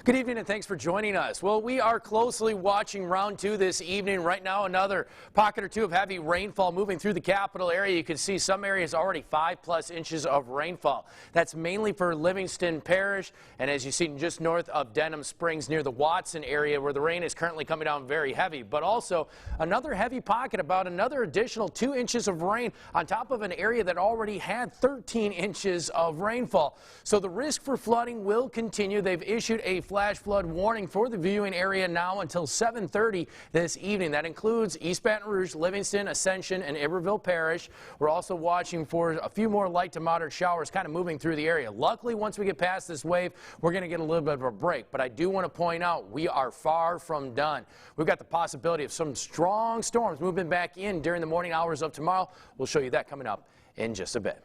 Good evening and thanks for joining us. Well, we are closely watching round two this evening. Right now, another pocket or two of heavy rainfall moving through the capital area. You can see some areas already 5+ inches of rainfall. That's mainly for Livingston Parish, and as you see just north of Denham Springs near the Watson area where the rain is currently coming down very heavy. But also another heavy pocket, about another additional 2 inches of rain on top of an area that already had 13 inches of rainfall. So the risk for flooding will continue. They've issued a flash flood warning for the viewing area now until 7:30 this evening. That includes East Baton Rouge, Livingston, Ascension, and Iberville Parish. We're also watching for a few more light to moderate showers kind of moving through the area. Luckily, once we get past this wave, we're going to get a little bit of a break. But I do want to point out we are far from done. We've got the possibility of some strong storms moving back in during the morning hours of tomorrow. We'll show you that coming up in just a bit.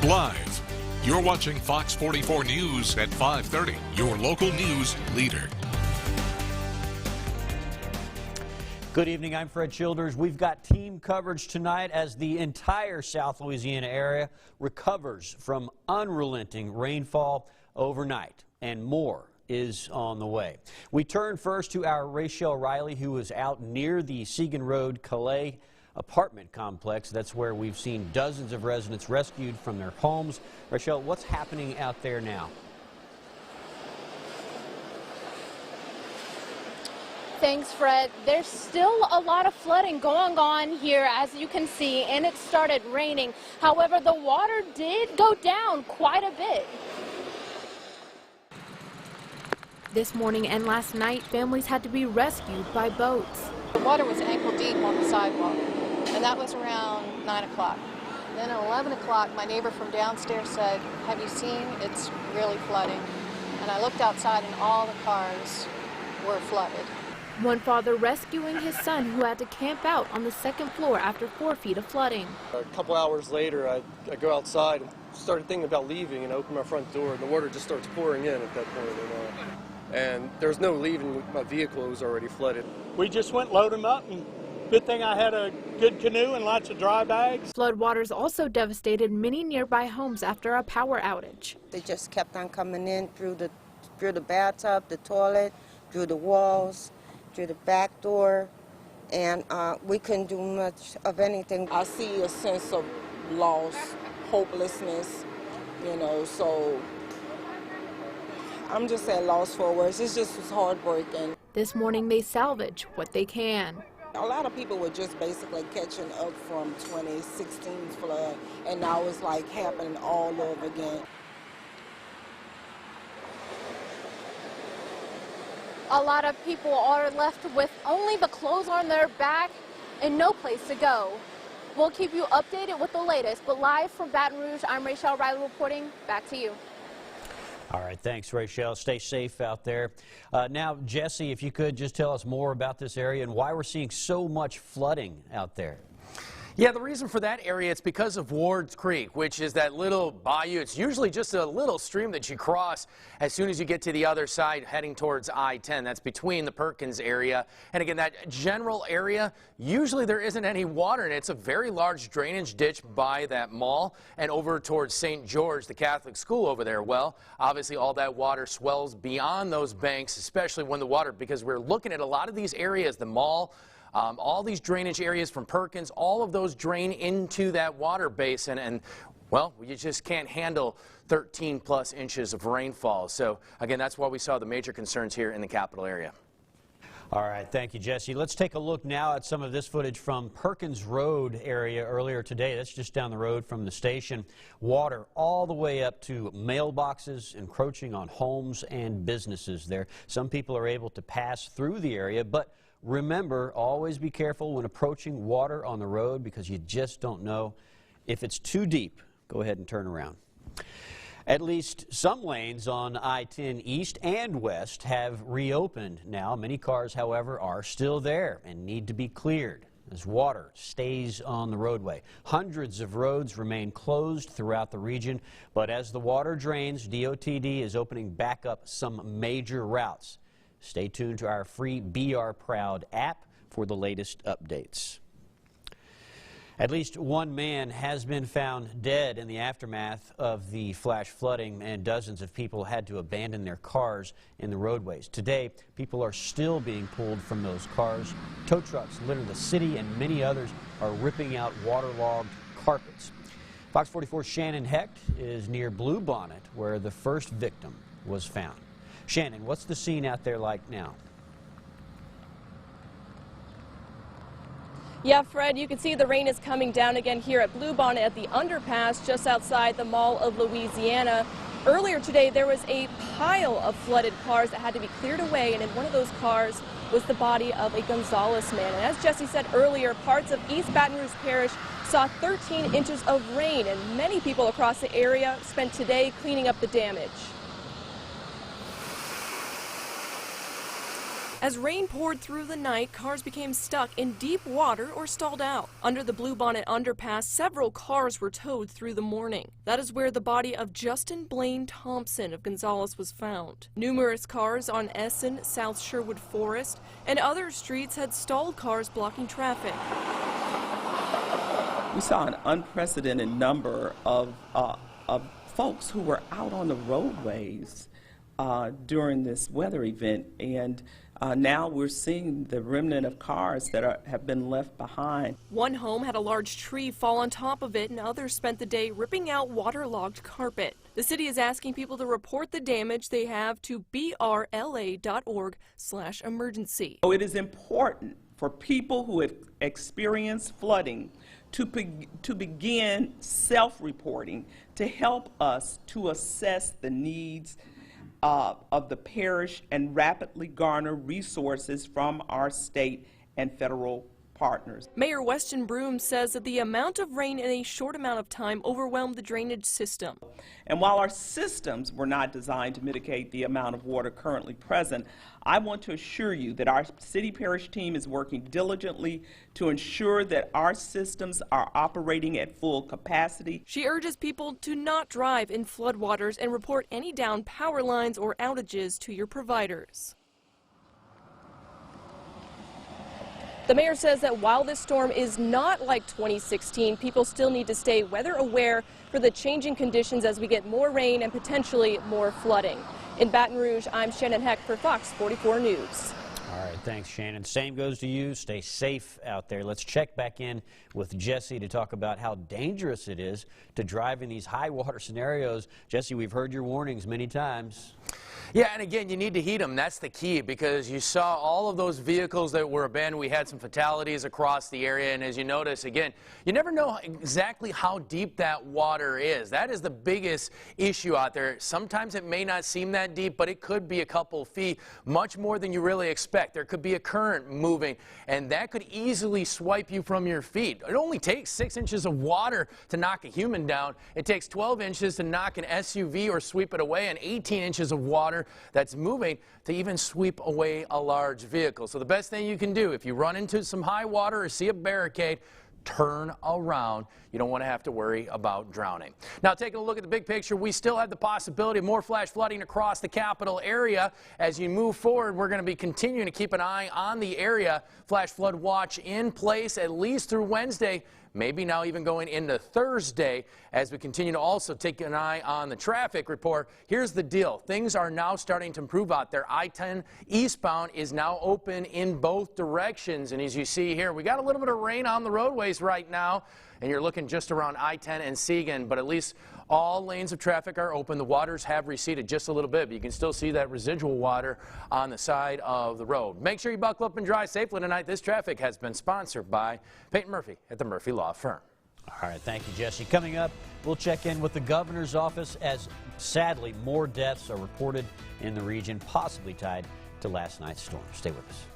Live. You're watching Fox 44 News at 5:30, your local news leader. Good evening, I'm Fred Childers. We've got team coverage tonight as the entire South Louisiana area recovers from unrelenting rainfall overnight, and more is on the way. We turn first to our Rachel Riley, who is out near the Segan Road Calais apartment complex. That's where we've seen dozens of residents rescued from their homes. Rachel, what's happening out there now? Thanks, Fred. There's still a lot of flooding going on here, as you can see, and it started raining. However, the water did go down quite a bit. This morning and last night, families had to be rescued by boats. The water was ankle deep on the sidewalk, and that was around 9 o'clock. Then at 11 o'clock, my neighbor from downstairs said, "Have you seen? It's really flooding." And I looked outside and all the cars were flooded. One father rescuing his son who had to camp out on the second floor after 4 feet of flooding. A couple hours later, I go outside and started thinking about leaving and open my front door, and the water just starts pouring in at that point. And there was no leaving. My vehicle was already flooded. We just went load them up, and good thing I had a good canoe and lots of dry bags. Floodwaters also devastated many nearby homes after a power outage. They just kept on coming in through the bathtub, the toilet, through the walls, through the back door, and we couldn't do much of anything. I see a sense of loss, hopelessness, so I'm just at a loss for words. It's just heartbreaking. This morning they salvage what they can. A lot of people were just basically catching up from 2016's flood, and now it's like happening all over again. A lot of people are left with only the clothes on their back and no place to go. We'll keep you updated with the latest, but live from Baton Rouge, I'm Rachel Riley reporting. Back to you. All right, thanks, Rachel. Stay safe out there. Now, Jesse, if you could just tell us more about this area and why we're seeing so much flooding out there. Yeah, the reason for that area, it's because of Ward's Creek, which is that little bayou. It's usually just a little stream that you cross as soon as you get to the other side heading towards I-10. That's between the Perkins area. And again, that general area, usually there isn't any water in it. It's a very large drainage ditch by that mall and over towards St. George, the Catholic school over there. Well, obviously all that water swells beyond those banks, especially when the water, because we're looking at a lot of these areas, the mall, all these drainage areas from Perkins, all of those drain into that water basin, and well, you just can't handle 13+ inches of rainfall. So again, that's why we saw the major concerns here in the capital area. All right, thank you, Jesse. Let's take a look now at some of this footage from Perkins Road area earlier today. That's just down the road from the station. Water all the way up to mailboxes, encroaching on homes and businesses there. Some people are able to pass through the area, but remember, always be careful when approaching water on the road because you just don't know. If it's too deep, go ahead and turn around. At least some lanes on I-10 East and West have reopened now. Many cars, however, are still there and need to be cleared as water stays on the roadway. Hundreds of roads remain closed throughout the region, but as the water drains, DOTD is opening back up some major routes. Stay tuned to our free BR Proud app for the latest updates. At least one man has been found dead in the aftermath of the flash flooding, and dozens of people had to abandon their cars in the roadways. Today, people are still being pulled from those cars. Tow trucks litter the city, and many others are ripping out waterlogged carpets. Fox 44's Shannon Hecht is near Bluebonnet, where the first victim was found. Shannon, what's the scene out there like now? Yeah, Fred, you can see the rain is coming down again here at Bluebonnet at the underpass just outside the Mall of Louisiana. Earlier today, there was a pile of flooded cars that had to be cleared away, and in one of those cars was the body of a Gonzales man. And as Jesse said earlier, parts of East Baton Rouge Parish saw 13 inches of rain, and many people across the area spent today cleaning up the damage. As rain poured through the night, cars became stuck in deep water or stalled out. Under the Bluebonnet underpass, several cars were towed through the morning. That is where the body of Justin Blaine Thompson of Gonzales was found. Numerous cars on Essen, South Sherwood Forest, and other streets had stalled cars blocking traffic. We saw an unprecedented number of folks who were out on the roadways during this weather event, and now we're seeing the remnant of cars that have been left behind. One home had a large tree fall on top of it, and others spent the day ripping out waterlogged carpet. The city is asking people to report the damage they have to brla.org/emergency. So it is important for people who have experienced flooding to begin self-reporting to help us to assess the needs of the parish and rapidly garner resources from our state and federal partners. Mayor Weston Broom says that the amount of rain in a short amount of time overwhelmed the drainage system. And while our systems were not designed to mitigate the amount of water currently present, I want to assure you that our city parish team is working diligently to ensure that our systems are operating at full capacity. She urges people to not drive in floodwaters and report any downed power lines or outages to your providers. The mayor says that while this storm is not like 2016, people still need to stay weather aware for the changing conditions as we get more rain and potentially more flooding. In Baton Rouge, I'm Shannon Hecht for Fox 44 News. All right, thanks, Shannon. Same goes to you. Stay safe out there. Let's check back in with Jesse to talk about how dangerous it is to drive in these high water scenarios. Jesse, we've heard your warnings many times. Yeah, and again, you need to heat them. That's the key, because you saw all of those vehicles that were abandoned. We had some fatalities across the area, and as you notice, again, you never know exactly how deep that water is. That is the biggest issue out there. Sometimes it may not seem that deep, but it could be a couple feet, much more than you really expect. There could be a current moving, and that could easily swipe you from your feet. It only takes 6 inches of water to knock a human down. It takes 12 inches to knock an SUV or sweep it away, and 18 inches of water that's moving to even sweep away a large vehicle. So the best thing you can do if you run into some high water or see a barricade, turn around. You don't want to have to worry about drowning. Now, taking a look at the big picture, we still have the possibility of more flash flooding across the capital area. As you move forward, we're going to be continuing to keep an eye on the area. Flash flood watch in place at least through Wednesday, maybe now even going into Thursday, as we continue to also take an eye on the traffic report. Here's the deal. Things are now starting to improve out there. I-10 eastbound is now open in both directions. And as you see here, we got a little bit of rain on the roadways right now, and you're looking just around I-10 and Segan, but at least all lanes of traffic are open. The waters have receded just a little bit, but you can still see that residual water on the side of the road. Make sure you buckle up and drive safely tonight. This traffic has been sponsored by Peyton Murphy at the Murphy Law Firm. All right, thank you, Jesse. Coming up, we'll check in with the governor's office as, sadly, more deaths are reported in the region, possibly tied to last night's storm. Stay with us.